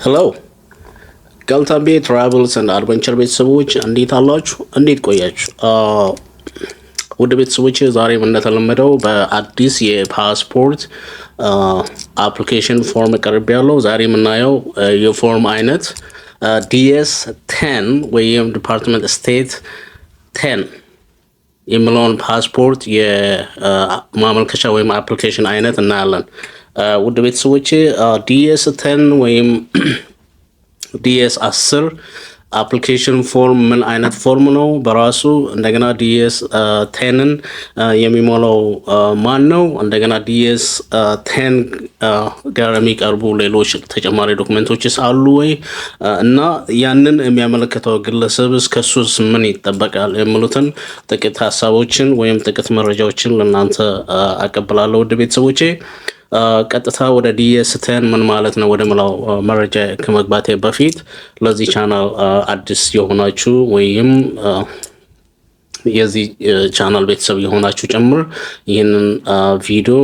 Hello, Galtabe Travels and Adventure ቤተሰቦች እንዴት አላችሁ? እንዴት ቆያችሁ? ወደ ቤተሰቦች ዛሬም እንደተለመደው በአዲስ የፓስፖርት አፕሊኬሽን ፎርም ቀርብ ያለው ዛሬ የምናየው የፎርም አይነት ዲኤስ 10 ወይም ዲፓርትመንት ስቴት 10 የሚለውን ፓስፖርት የማመልከቻ ወይም አፕሊኬሽን አይነት እናያለን። ውድ ቤተሰቦች ዲኤስ 10 ወይም ዲኤስ 10 አፕሊኬሽን ፎርም ምን አይነት ፎርም ነው በራሱ? እንደገና ዲኤስ 10ን የሚሞላው ማን ነው? እንደገና ዲኤስ 10 ጋር የሚቀርቡ ሌሎች ተጨማሪ ዶክመንቶችስ አሉ ወይ? እና ያንን የሚያመለክተው ግለሰብስ ከሱስ ምን ይጠበቃል የሚሉትን ጥቂት ሀሳቦችን ወይም ጥቂት መረጃዎችን ለእናንተ አቀብላለሁ። ውድ ቤተሰቦቼ ቀጥታ ወደ ዲኤስ 10 ምን ማለት ነው ወደ ምላው መረጃ ከመግባቴ በፊት ለዚህ ቻናል አዲስ የሆናችሁ ወይም የዚህ ቻናል ቤተሰብ የሆናችሁ ጭምር ይህንን ቪዲዮ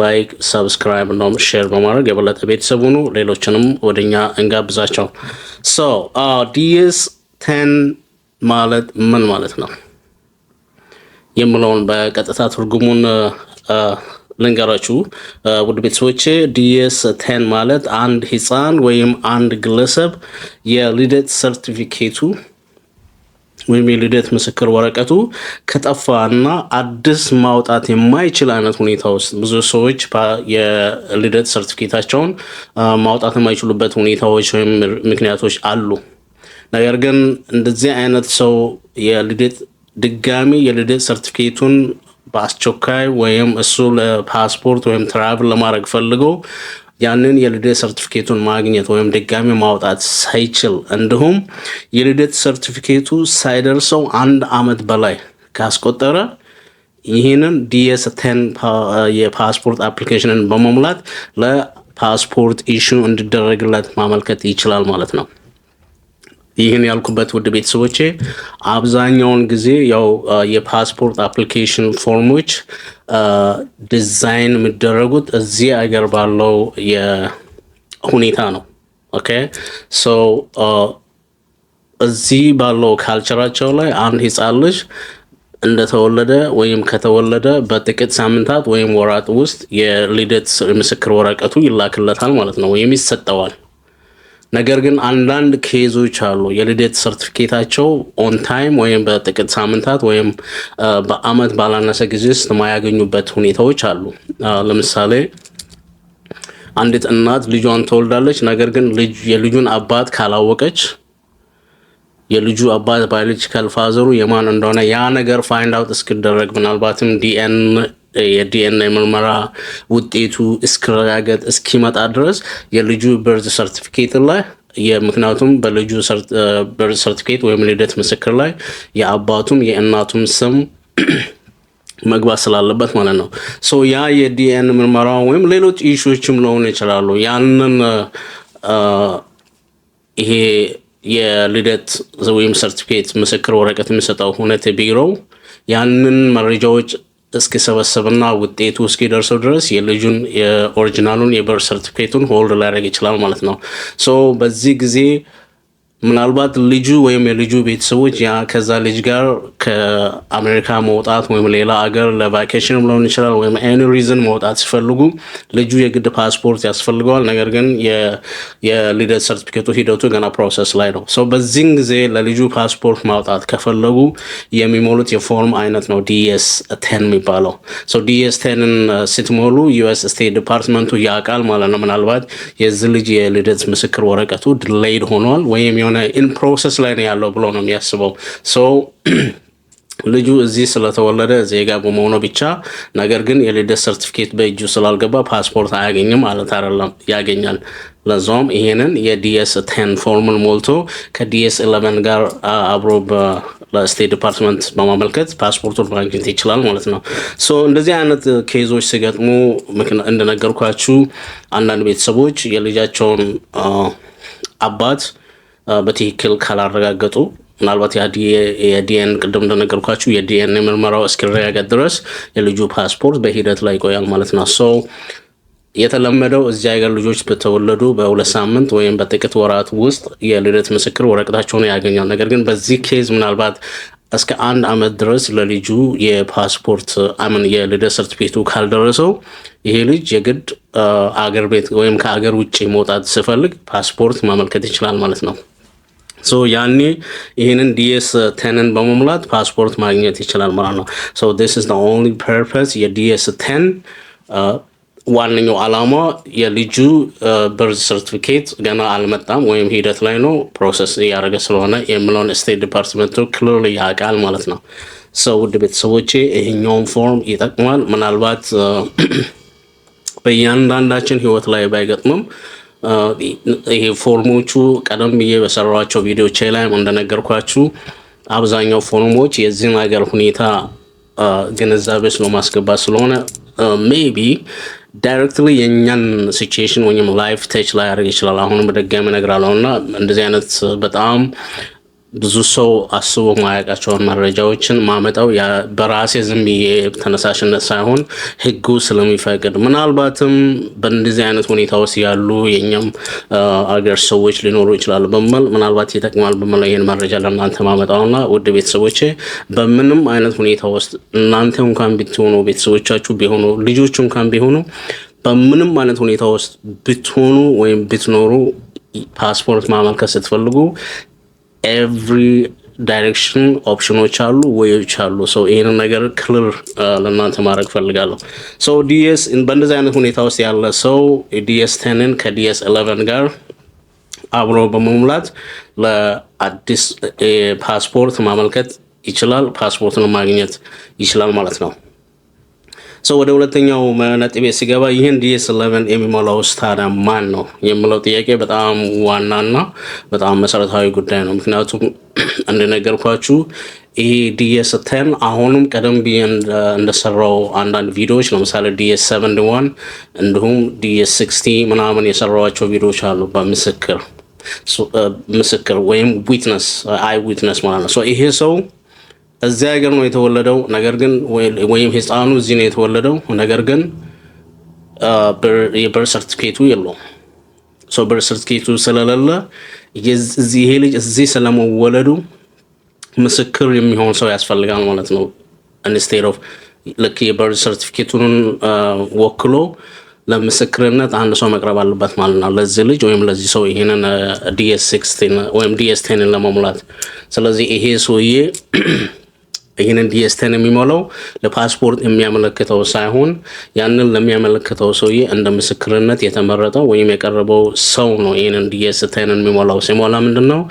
ላይክ፣ ሰብስክራይብ እና ሼር በማድረግ የበለጠ ቤተሰብ ሁኑ። ሌሎችንም ወደኛ እንጋብዛቸው። ዲኤስ 10 ማለት ምን ማለት ነው የሚለውን በቀጥታ ትርጉሙን ልንገራችሁ ውድ ቤተሰቦቼ። ዲኤስ 10 ማለት አንድ ህፃን ወይም አንድ ግለሰብ የልደት ሰርቲፊኬቱ ወይም የልደት ምስክር ወረቀቱ ከጠፋና አዲስ ማውጣት የማይችል አይነት ሁኔታ ውስጥ ብዙ ሰዎች የልደት ሰርቲፊኬታቸውን ማውጣት የማይችሉበት ሁኔታዎች ወይም ምክንያቶች አሉ። ነገር ግን እንደዚህ አይነት ሰው ድጋሚ የልደት ሰርቲፊኬቱን በአስቸኳይ ወይም እሱ ለፓስፖርት ወይም ትራቭል ለማድረግ ፈልገው ያንን የልደት ሰርቲፊኬቱን ማግኘት ወይም ድጋሚ ማውጣት ሳይችል እንዲሁም የልደት ሰርቲፊኬቱ ሳይደርሰው 1 ዓመት በላይ ካስቆጠረ ይህንን ዲኤስ 10 የፓስፖርት አፕሊኬሽንን በመሙላት ለፓስፖርት ኢሹ እንዲደረግለት ማመልከት ይችላል ማለት ነው። ይህን ያልኩበት ውድ ቤተሰቦቼ አብዛኛውን ጊዜ ያው የፓስፖርት አፕሊኬሽን ፎርሞች ዲዛይን የሚደረጉት እዚህ አገር ባለው የሁኔታ ነው። ኦኬ ሶ እዚህ ባለው ካልቸራቸው ላይ አንድ ህፃን ልጅ እንደተወለደ ወይም ከተወለደ በጥቂት ሳምንታት ወይም ወራት ውስጥ የልደት ምስክር ወረቀቱ ይላክለታል ማለት ነው ወይም ይሰጠዋል። ነገር ግን አንዳንድ ኬዞች አሉ የልደት ሰርቲፊኬታቸው ኦን ታይም ወይም በጥቂት ሳምንታት ወይም በአመት ባላነሰ ጊዜ ውስጥ የማያገኙበት ሁኔታዎች አሉ። ለምሳሌ አንዲት እናት ልጇን ትወልዳለች። ነገር ግን የልጁን አባት ካላወቀች የልጁ አባት ባዮሎጂካል ፋዘሩ የማን እንደሆነ ያ ነገር ፋይንድ አውት እስኪደረግ ምናልባትም የዲኤንኤ ምርመራ ውጤቱ እስኪረጋገጥ እስኪመጣ ድረስ የልጁ በርዝ ሰርቲፊኬት ላይ ምክንያቱም በልጁ በርዝ ሰርቲፊኬት ወይም ልደት ምስክር ላይ የአባቱም የእናቱም ስም መግባት ስላለበት ማለት ነው። ሶ ያ የዲኤንኤ ምርመራ ወይም ሌሎች ኢሹዎችም ሊሆኑ ይችላሉ። ያንን ይሄ የልደት ወይም ሰርቲፊኬት ምስክር ወረቀት የሚሰጠው ሁኔታ ቢሮው ያንን መረጃዎች እስኪሰበሰብና ውጤቱ እስኪደርሰው ድረስ የልጁን የኦሪጂናሉን የበርዝ ሰርቲፊኬቱን ሆልድ ሊያደርግ ይችላል ማለት ነው። ሶ በዚህ ጊዜ ምናልባት ልጁ ወይም የልጁ ቤተሰቦች ከዛ ልጅ ጋር ከአሜሪካ መውጣት ወይም ሌላ አገር ለቫኬሽን ሊሆን ይችላል ወይም ኤኒ ሪዝን መውጣት ሲፈልጉ ልጁ የግድ ፓስፖርት ያስፈልገዋል። ነገር ግን የልደት ሰርቲፊኬቱ ሂደቱ ገና ፕሮሰስ ላይ ነው። ሶ በዚህን ጊዜ ለልጁ ፓስፖርት ማውጣት ከፈለጉ የሚሞሉት የፎርም አይነት ነው ዲኤስ 10 የሚባለው። ሶ ዲኤስ 10ን ስትሞሉ ዩኤስ ስቴት ዲፓርትመንቱ ያውቃል ማለት ነው። ምናልባት የዚህ ልጅ የልደት ምስክር ወረቀቱ ዲሌይድ ሆኗል ወይም የሆነ ኢን ፕሮሰስ ላይ ነው ያለው ብሎ ነው የሚያስበው። ሶ ልጁ እዚህ ስለተወለደ ዜጋ በመሆኑ ብቻ ነገር ግን የልደት ሰርቲፊኬት በእጁ ስላልገባ ፓስፖርት አያገኝም ማለት አይደለም፣ ያገኛል። ለዛውም ይሄንን የዲኤስ 10 ፎርሙን ሞልቶ ከዲኤስ 11 ጋር አብሮ ለስቴት ዲፓርትመንት በማመልከት ፓስፖርቱን ማግኘት ይችላል ማለት ነው። ሶ እንደዚህ አይነት ኬዞች ሲገጥሙ እንደነገርኳችሁ አንዳንድ ቤተሰቦች የልጃቸውን አባት በትክክል ካላረጋገጡ ምናልባት የዲኤን ቅድም እንደነገርኳችሁ የዲኤንኤ ምርመራው እስኪረጋገጥ ድረስ የልጁ ፓስፖርት በሂደት ላይ ይቆያል ማለት ነው። ሶ የተለመደው እዚህ ሀገር ልጆች በተወለዱ በ2 ሳምንት ወይም በጥቂት ወራት ውስጥ የልደት ምስክር ወረቀታቸውን ያገኛል። ነገር ግን በዚህ ኬዝ ምናልባት እስከ 1 ዓመት ድረስ ለልጁ የፓስፖርት የልደት ሰርቲፊኬቱ ካልደረሰው ይሄ ልጅ የግድ አገር ቤት ወይም ከአገር ውጭ መውጣት ሲፈልግ ፓስፖርት ማመልከት ይችላል ማለት ነው። ሶ ያኔ ይህንን ዲኤስ 10ን በመሙላት ፓስፖርት ማግኘት ይችላል ማለት ነው። ሶ this is the only purpose የዲኤስ 10 ዋነኛው ዓላማ የልጁ በርዝ ሰርቲፊኬት ገና አልመጣም ወይም ሂደት ላይ ነው ፕሮሰስ እያደረገ ስለሆነ የሚለውን ስቴት ዲፓርትመንቱ ክሊርሊ ያውቃል ማለት ነው። ሰው ውድ ቤተሰቦቼ ይሄኛውን ፎርም ይጠቅማል። ምናልባት በእያንዳንዳችን ህይወት ላይ ባይገጥምም ይሄ ፎርሞቹ ቀደም ብዬ በሰራኋቸው ቪዲዮቼ ላይ እንደነገርኳችሁ አብዛኛው ፎርሞች የዚህን ሀገር ሁኔታ ግንዛቤ ስለማስገባት ስለሆነ ሜቢ ዳይሬክትሊ የኛን ሲቹዌሽን ወይም ላይፍ ተች ላይ ያደርግ ይችላል። አሁንም በደጋሚ እነግራለሁ እና እንደዚህ አይነት በጣም ብዙ ሰው አስቦ ማያውቃቸውን መረጃዎችን ማመጣው በራሴ ዝም ብዬ ተነሳሽነት ሳይሆን ህጉ ስለሚፈቅድ ምናልባትም በእንደዚህ አይነት ሁኔታ ውስጥ ያሉ የኛም አገር ሰዎች ሊኖሩ ይችላሉ በመል ምናልባት ይጠቅማል በመል ይሄን መረጃ ለእናንተ ማመጣውና ውድ ቤተሰቦቼ በምንም አይነት ሁኔታ ውስጥ እናንተ እንኳን ብትሆኑ ቤተሰቦቻችሁ ቢሆኑ ልጆች እንኳን ቢሆኑ በምንም አይነት ሁኔታ ውስጥ ብትሆኑ ወይም ብትኖሩ ፓስፖርት ማመልከት ስትፈልጉ ኤቭሪ ዳይሬክሽን ኦፕሽኖች አሉ ወይዎች አሉ። ሶ ይሄንን ነገር ክሊር ለእናንተ ማድረግ ፈልጋለሁ። ሶ ዲኤስ በእንደዚህ አይነት ሁኔታ ውስጥ ያለ ሰው ዲኤስ 10ን ከዲኤስ 11 ጋር አብሮ በመሙላት ለአዲስ ፓስፖርት ማመልከት ይችላል፣ ፓስፖርትን ማግኘት ይችላል ማለት ነው። ሰው ወደ ሁለተኛው ነጥቤ ሲገባ ይህን ዲኤስ 11 የሚሞላው ታዲያ ማን ነው የሚለው ጥያቄ በጣም ዋናና በጣም መሰረታዊ ጉዳይ ነው። ምክንያቱም እንደነገርኳችሁ ይሄ ዲኤስ 10 አሁንም ቀደም ብዬ እንደሰራው አንዳንድ ቪዲዮዎች ለምሳሌ ዲኤስ 71 እንዲሁም ዲኤስ 60 ምናምን የሰራዋቸው ቪዲዮዎች አሉ በምስክር ወይም ዊትነስ አይ ዊትነስ ማለት ነው። ይሄ ሰው እዚያ ሀገር ነው የተወለደው፣ ነገር ግን ወይም ህፃኑ እዚህ ነው የተወለደው፣ ነገር ግን የበርዝ ሰርቲፊኬቱ የለውም። በርዝ ሰርቲፊኬቱ ስለሌለ ይሄ ልጅ እዚህ ስለመወለዱ ምስክር የሚሆን ሰው ያስፈልጋል ማለት ነው። ኢንስቴድ ኦፍ ልክ የበርዝ ሰርቲፊኬቱን ወክሎ ለምስክርነት አንድ ሰው መቅረብ አለበት ማለት ነው ለዚህ ልጅ ወይም ለዚህ ሰው ይሄንን ዲኤስ 16 ወይም ዲኤስ 10 ለመሙላት። ስለዚህ ይሄ ሰውዬ ይሄንን ዲኤስ 10 የሚሞላው ለፓስፖርት የሚያመለክተው ሳይሆን ያንን ለሚያመለክተው ሰውዬ እንደ ምስክርነት የተመረጠው ወይም የቀረበው ሰው ነው። ይሄንን ዲኤስ 10 የሚሞላው ሲሞላ ምንድነው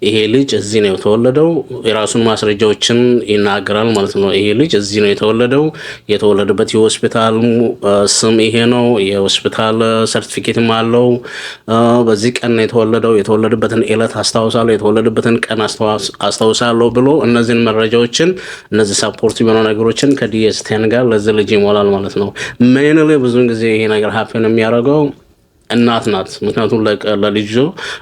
ይሄ ልጅ እዚህ ነው የተወለደው የራሱን ማስረጃዎችን ይናገራል ማለት ነው። ይሄ ልጅ እዚህ ነው የተወለደበት የሆስፒታል ስም ይሄ ነው፣ የሆስፒታል ሰርቲፊኬትም አለው፣ በዚህ ቀን ነው የተወለደበትን ዕለት አስታውሳለሁ፣ የተወለደበትን ቀን አስታውሳለሁ ብሎ እነዚህን መረጃዎችን እነዚህ ሳፖርት የሆኑ ነገሮችን ከዲኤስ 10 ጋር ለዚህ ልጅ ይሞላል ማለት ነው። ሜንሊ ብዙውን ጊዜ ይሄ ነገር ሀፕን የሚያደርገው እናት ናት። ምክንያቱም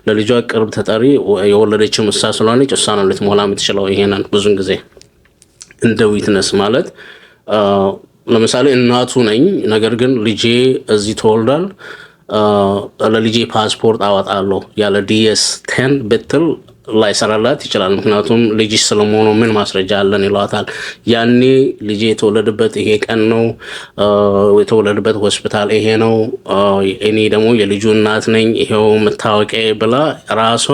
ለልጇ ቅርብ ተጠሪ የወለደችው እሷ ስለሆነች እሷ ነው ልትሞላ የምትችለው። ይሄንን ብዙውን ጊዜ እንደ ዊትነስ ማለት ለምሳሌ እናቱ ነኝ ነገር ግን ልጄ እዚህ ተወልዷል ለልጄ ፓስፖርት አወጣለሁ ያለ ዲኤስ 10 ብትል ላይሰራላት ይችላል። ምክንያቱም ልጅ ስለመሆኑ ምን ማስረጃ አለን ይሏታል። ያኔ ልጅ የተወለደበት ይሄ ቀን ነው፣ የተወለደበት ሆስፒታል ይሄ ነው፣ እኔ ደግሞ የልጁ እናት ነኝ ይሄው መታወቂያ ብላ ራሷ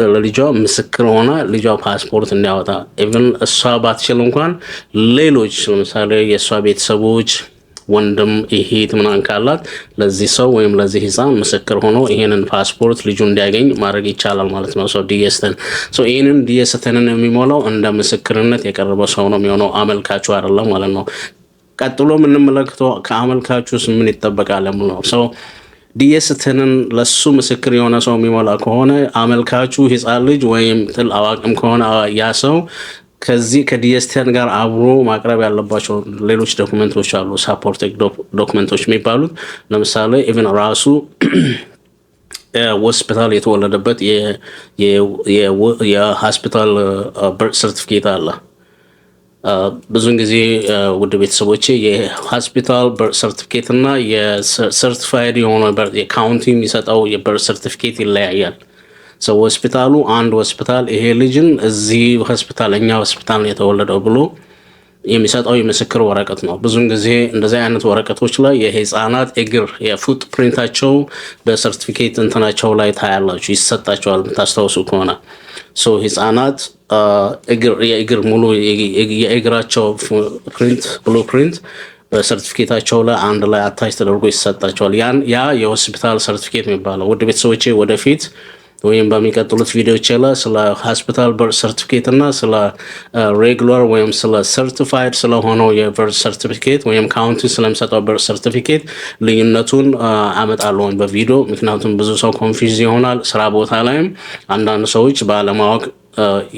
ለልጇ ምስክር ሆና ልጇ ፓስፖርት እንዲያወጣ ኢቭን እሷ ባትችል እንኳን ሌሎች ለምሳሌ የእሷ ቤተሰቦች ወንድም እህት ምናምን ካላት ለዚህ ሰው ወይም ለዚህ ህፃን ምስክር ሆኖ ይሄንን ፓስፖርት ልጁ እንዲያገኝ ማድረግ ይቻላል ማለት ነው። ዲኤስ 10 ይሄንን ዲኤስ 10 የሚሞላው እንደ ምስክርነት የቀረበ ሰው ነው የሚሆነው፣ አመልካቹ አይደለም ማለት ነው። ቀጥሎ የምንመለከተው ከአመልካቹስ ምን ይጠበቃል ነው። ዲኤስ 10 ለሱ ምስክር የሆነ ሰው የሚሞላ ከሆነ አመልካቹ ህፃን ልጅ ወይም ትል አዋቂም ከሆነ ያ ሰው ከዚህ ከዲኤስ 10 ጋር አብሮ ማቅረብ ያለባቸው ሌሎች ዶክመንቶች አሉ፣ ሳፖርቲንግ ዶክመንቶች የሚባሉት ለምሳሌ ኢቭን ራሱ ሆስፒታል የተወለደበት የሆስፒታል በርዝ ሰርቲፊኬት አለ። ብዙን ጊዜ ውድ ቤተሰቦቼ የሆስፒታል በርዝ ሰርቲፊኬት እና የሰርቲፋይድ የሆነ የካውንቲ የሚሰጠው የበርዝ ሰርቲፊኬት ይለያያል። ሰው ሆስፒታሉ አንድ ሆስፒታል ይሄ ልጅን እዚህ ሆስፒታል እኛ ሆስፒታል የተወለደው ብሎ የሚሰጠው የምስክር ወረቀት ነው። ብዙን ጊዜ እንደዚህ አይነት ወረቀቶች ላይ የህፃናት እግር የፉት ፕሪንታቸው በሰርቲፊኬት እንትናቸው ላይ ታያላችሁ፣ ይሰጣቸዋል ታስታውሱ ከሆነ ህፃናት የእግር ሙሉ የእግራቸው ፕሪንት ብሉ ፕሪንት በሰርቲፊኬታቸው ላይ አንድ ላይ አታች ተደርጎ ይሰጣቸዋል። ያ የሆስፒታል ሰርቲፊኬት የሚባለው። ውድ ቤተሰቦቼ ወደፊት ወይም በሚቀጥሉት ቪዲዮዎች ላይ ስለ ሆስፒታል በርዝ ሰርቲፊኬት እና ስለ ሬጉላር ወይም ስለ ሰርቲፋይድ ስለሆነው የበርዝ ሰርቲፊኬት ወይም ካውንቲ ስለሚሰጠው በርዝ ሰርቲፊኬት ልዩነቱን አመጣለሁ በቪዲዮ። ምክንያቱም ብዙ ሰው ኮንፊውዝ ይሆናል። ስራ ቦታ ላይም አንዳንድ ሰዎች ባለማወቅ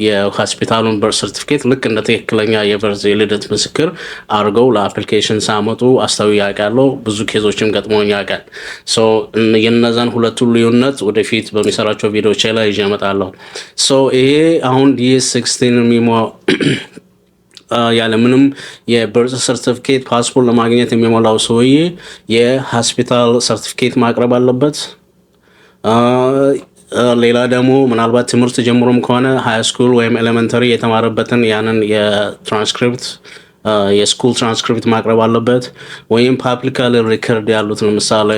የሆስፒታሉን በርዝ ሰርቲፊኬት ልክ እንደ ትክክለኛ የበርዝ የልደት ምስክር አድርገው ለአፕሊኬሽን ሳመጡ አስተውዬ ያውቃለሁ። ብዙ ኬዞችም ገጥሞኝ ያውቃል። የነዛን ሁለቱን ልዩነት ወደፊት በሚሰራቸው ቪዲዮዎች ላይ ይዤ እመጣለሁ። ይሄ አሁን DS16 የሚሞ ያለ ምንም የበርዝ ሰርቲፊኬት ፓስፖርት ለማግኘት የሚሞላው ሰውዬ የሆስፒታል ሰርቲፊኬት ማቅረብ አለበት። ሌላ ደግሞ ምናልባት ትምህርት ጀምሮም ከሆነ ሃይ ስኩል ወይም ኤሌመንተሪ የተማረበትን ያንን የትራንስክሪፕት የስኩል ትራንስክሪፕት ማቅረብ አለበት። ወይም ፓብሊካሊ ሪከርድ ያሉት ለምሳሌ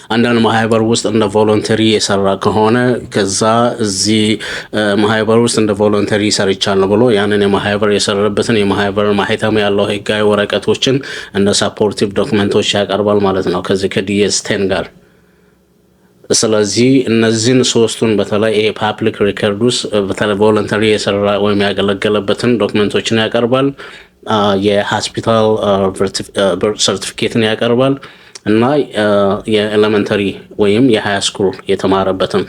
አንዳንድ ማህበር ውስጥ እንደ ቮለንተሪ የሰራ ከሆነ ከዛ እዚህ ማህበር ውስጥ እንደ ቮለንተሪ ሰርቻለሁ ብሎ ያንን የማህበር የሰራበትን የማህበር ማህተም ያለው ህጋዊ ወረቀቶችን እንደ ሳፖርቲቭ ዶክመንቶች ያቀርባል ማለት ነው ከዚህ ከDS10 ጋር። ስለዚህ እነዚህን ሶስቱን በተለይ ፓብሊክ ሪከርዱስ በተለይ ቮለንተሪ የሰራ ወይም ያገለገለበትን ዶክመንቶችን ያቀርባል። የሆስፒታል ሰርቲፊኬትን ያቀርባል እና የኤሌመንተሪ ወይም የሃይ ስኩል የተማረበትን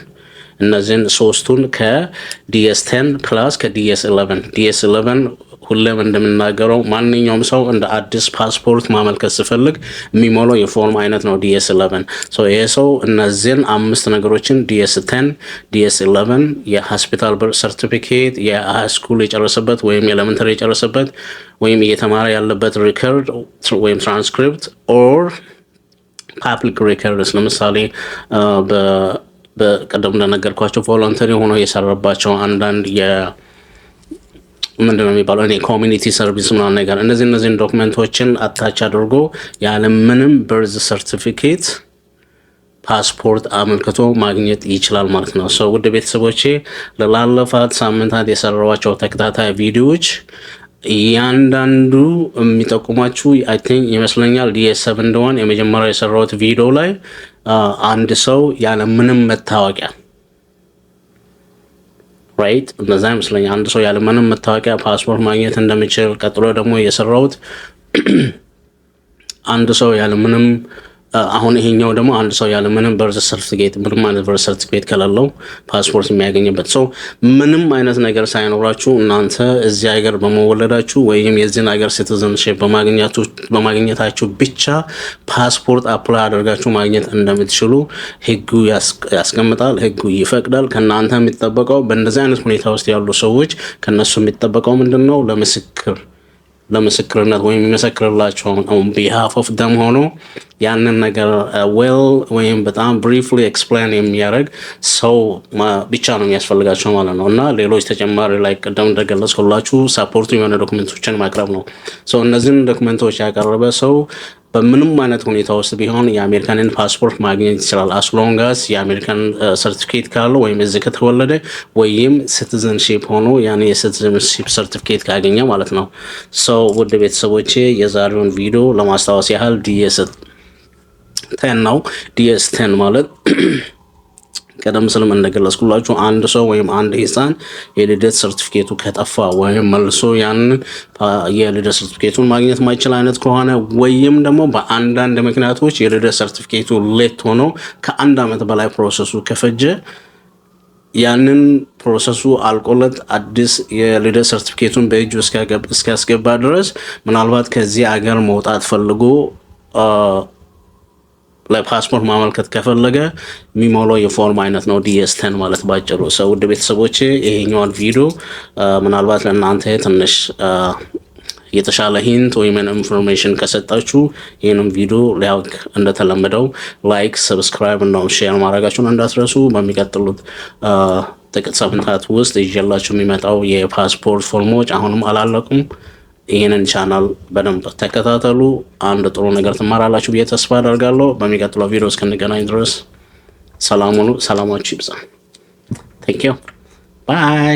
እነዚህን ሶስቱን ከDS10 ፕላስ ከDS11 ሁሌም እንደምናገረው ማንኛውም ሰው እንደ አዲስ ፓስፖርት ማመልከት ሲፈልግ የሚሞላው የፎርም አይነት ነው DS11። ይሄ ሰው እነዚህን 5 ነገሮችን DS10፣ DS11 የሆስፒታል በርዝ ሰርቲፊኬት፣ የሃይ ስኩል የጨረሰበት ወይም ኤሌመንተሪ የጨረሰበት ወይም እየተማረ ያለበት ሪከርድ ወይም ትራንስክሪፕት ኦር ፓብሊክ ሪከርድስ ለምሳሌ በቀደም እንደነገርኳቸው ቮለንተሪ ሆኖ የሰራባቸው አንዳንድ ምንድነው የሚባለው ኮሚኒቲ ሰርቪስ ምናምን ነገር እነዚህን ዶክመንቶችን አታች አድርጎ ያለምንም በርዝ ሰርቲፊኬት ፓስፖርት አመልክቶ ማግኘት ይችላል ማለት ነው። ውድ ቤተሰቦቼ ለላለፋት ሳምንታት የሰራኋቸው ተከታታይ ቪዲዮዎች እያንዳንዱ የሚጠቁማችሁ አይ ቲንክ ይመስለኛል DS7 እንደሆነ የመጀመሪያ የሰራሁት ቪዲዮ ላይ አንድ ሰው ያለ ምንም መታወቂያ ራይት እንደዛ ይመስለኛል አንድ ሰው ያለ ምንም መታወቂያ ፓስፖርት ማግኘት እንደሚችል። ቀጥሎ ደግሞ የሰራሁት አንድ ሰው ያለ ምንም አሁን ይሄኛው ደግሞ አንድ ሰው ያለ ምንም በርዝ ሰርቲፊኬት ምንም አይነት በርዝ ሰርቲፊኬት ከሌለው ፓስፖርት የሚያገኝበት ምንም አይነት ነገር ሳይኖራችሁ እናንተ እዚህ ሀገር በመወለዳችሁ ወይም የዚህን ሀገር ሲቲዝንሺፕ በማግኘታችሁ ብቻ ፓስፖርት አፕላይ አድርጋችሁ ማግኘት እንደምትችሉ ህጉ ያስቀምጣል፣ ህጉ ይፈቅዳል። ከእናንተ የሚጠበቀው በእንደዚህ አይነት ሁኔታ ውስጥ ያሉ ሰዎች ከነሱ የሚጠበቀው ምንድነው? ለምስክርነት ወይም የሚመሰክርላቸው on behalf of them ሆኖ ያንን ነገር ወይም በጣም briefly explain የሚያደርግ ሰው ብቻ ነው የሚያስፈልጋቸው ማለት ነው። እና ሌሎች ተጨማሪ ላይ ቀደም እንደገለጽኩላችሁ ሳፖርት የሆነ ዶክመንቶችን ማቅረብ ነው። እነዚህን ዶክመንቶች ያቀረበ ሰው በምንም አይነት ሁኔታ ውስጥ ቢሆን የአሜሪካንን ፓስፖርት ማግኘት ይችላል። አስሎንጋስ የአሜሪካን ሰርቲፊኬት ካለው ወይም እዚህ ከተወለደ ወይም ሲቲዝንሺፕ ሆኖ ያን የሲቲዝንሺፕ ሰርቲፊኬት ካገኘ ማለት ነው። ውድ ቤተሰቦቼ የዛሬውን ቪዲዮ ለማስታወስ ያህል DS10 ነው። DS10 ማለት ቀደም ሲልም እንደገለጽኩላችሁ አንድ ሰው ወይም አንድ ህፃን የልደት ሰርቲፊኬቱ ከጠፋ ወይም መልሶ ያንን የልደት ሰርቲፊኬቱን ማግኘት ማይችል አይነት ከሆነ ወይም ደግሞ በአንዳንድ ምክንያቶች የልደት ሰርቲፊኬቱ ሌት ሆኖ ከ1 ዓመት በላይ ፕሮሰሱ ከፈጀ ያንን ፕሮሰሱ አልቆለት አዲስ የልደት ሰርቲፊኬቱን በእጁ እስኪያስገባ ድረስ ምናልባት ከዚህ ሀገር መውጣት ፈልጎ ለፓስፖርት ማመልከት ከፈለገ የሚሞላው የፎርም አይነት ነው DS10 ማለት ባጭሩ። ሰው ውድ ቤተሰቦቼ ይሄኛውን ቪዲዮ ምናልባት ለእናንተ ትንሽ የተሻለ ሂንት ወይም ኢንፎርሜሽን ከሰጣችሁ ይህንም ቪዲዮ ሊያውቅ እንደተለመደው ላይክ፣ ሰብስክራይብ እና ሼር ማድረጋችሁን እንዳትረሱ። በሚቀጥሉት ጥቂት ሳምንታት ውስጥ ይዤላችሁ የሚመጣው የፓስፖርት ፎርሞች አሁንም አላለቁም። ይህንን ቻናል በደንብ ተከታተሉ። አንድ ጥሩ ነገር ትማራላችሁ ብዬ ተስፋ አደርጋለሁ። በሚቀጥለው ቪዲዮ እስክንገናኝ ድረስ ሰላማችሁ ይብዛ። ቴንክ ዩ ባይ